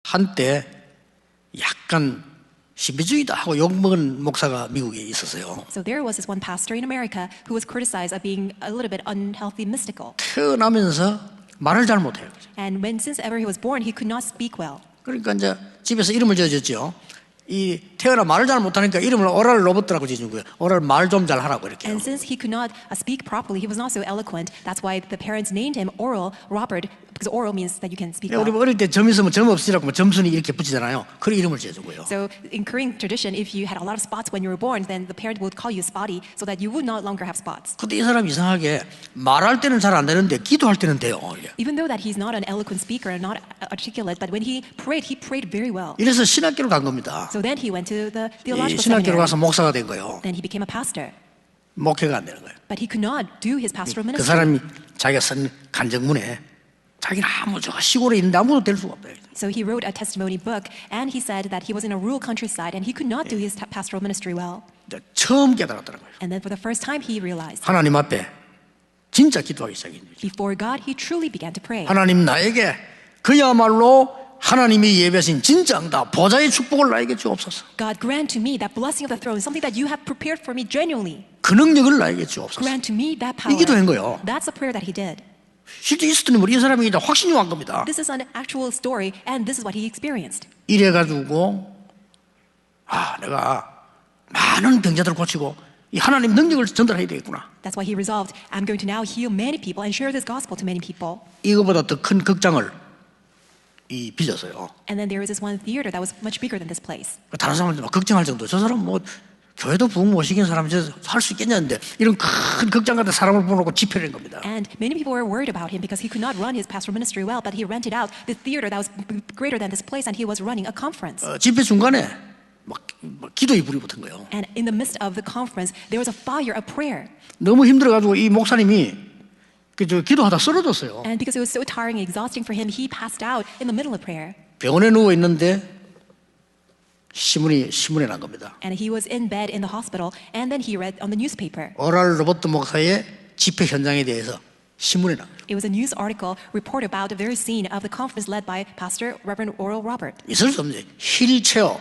한때 약간 신비주의다 하고 욕먹은 목사가 미국에 있었어요. So there was this one pastor in America who was criticized of being a little bit unhealthy mystical. 태어나면서 말을 잘 못해요. And since ever he was born, he could not speak well. 그러니까 이제 집에서 이름을 지어줬죠. 이 태어나 말을 잘 못하니까 이름을 오랄 로버트라고 지어준 거예요. 오랄 말 좀 잘 하라고 이렇게. And since he could not speak properly, he was not so eloquent. That's why the parents named him Oral Robert, because oral means that you can speak well. 우리 어릴 때 점 있으면 점 없으라고 점순이 이렇게 붙이잖아요. 그런 이름을 지어준 거예요. So in Korean tradition, if you had a lot of spots when you were born, then the parent would call you spotty, so that you would not longer have spots. 근데 이 사람 이상하게 말할 때는 잘 안 되는데 기도할 때는 돼요. Even though that he's not an eloquent speaker and not articulate, but when he prayed very well. 이래서 신학교를 간 겁니다. So then he went to the theological 신학교로 seminary. 가서 목사가 된 거예요. Then he became a pastor. 목회가 안 되는 거예요. But he could not do his pastoral 그 ministry. 사람이 자기가 쓴 간증문에 자기는 아무 저 시골에 있는데 아무도 될 수가 없다. So he wrote a testimony book, and he said that he was in a rural countryside and he could not do his pastoral ministry well. 처음 깨달았다는 거예요. And then for the first time he realized. 하나님 앞에 진짜 기도하기 시작했죠. Before God, he truly began to pray. 하나님 나에게 그야말로 하나님이 예배하신 진짜 응답 보좌의 축복을 나에게 주옵소서. God, grant to me that blessing of the throne, something that you have prepared for me genuinely. 그 능력을 나에게 주옵소서. Grant to me that power. 이 기도한 거예요. That's the prayer that he did. 실제 있었던 이 사람이 이제 확신이 온 겁니다. This is an actual story, and this is what he experienced. 이래가지고 내가 많은 병자들을 고치고 이 하나님 능력을 전달해야 되겠구나. That's why he resolved, I'm going to now heal many people and share this gospel to many people. 이거보다 더 큰 극장을 빌렸어요. And then there was this one theater that was much bigger than this place. 다른 사람들 막 걱정할 정도. 저 사람 뭐 교회도 부흥 못 시킨 사람이 할 수 있겠냐는데 이런 큰 극장 같은 사람을 보내고 집회를 한 겁니다. And many people were worried about him because he could not run his pastoral ministry well, but he rented out the theater that was greater than this place, and he was running a conference. 집회 중간에 막 기도의 불이 붙은 거예요. And in the midst of the conference, there was a fire of prayer. 너무 힘들어가지고 이 목사님이 기도하다 쓰러졌어요. And because it was so tiring and exhausting for him, he passed out in the middle of prayer. 병원에 누워 있는데 신문에 난 겁니다. And he was in bed in the hospital, and then he read on the newspaper. 오랄 로버트 목사의 집회 현장에 대해서 신문에 난 거예요. It was a news article report about the very scene of the conference led by Pastor Reverend Oral Robert. 있을 수 없는 휠체어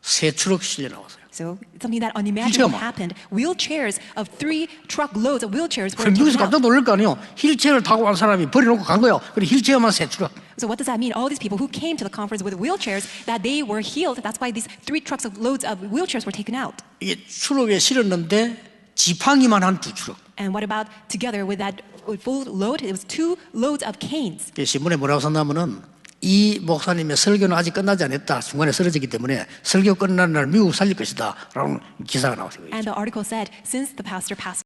세 트럭 실려 나왔어요. So something that unimaginable happened. Wheelchairs of 3 truckloads of wheelchairs were taken 미국에서 out. 깜짝 놀랄 거 아니에요. 휠체어를 타고 간 사람이 버려놓고 간 거예요. 그리고 휠체어만 세 트럭. So what does that mean? All these people who came to the conference with wheelchairs, that they were healed. That's why these 3 trucks of loads of wheelchairs were taken out. 이게 트럭에 실었는데 지팡이만 한 2트럭. And what about together with that full load? It was 2 loads of canes. 신문에 뭐라고 썼냐면은 이 목사님의 설교는 아직 끝나지 않았다. 중간에 쓰러지기 때문에 설교 끝나는 날 미국 살릴 것이다. 라는 기사가 나왔어요. And the article said, since the pastor passed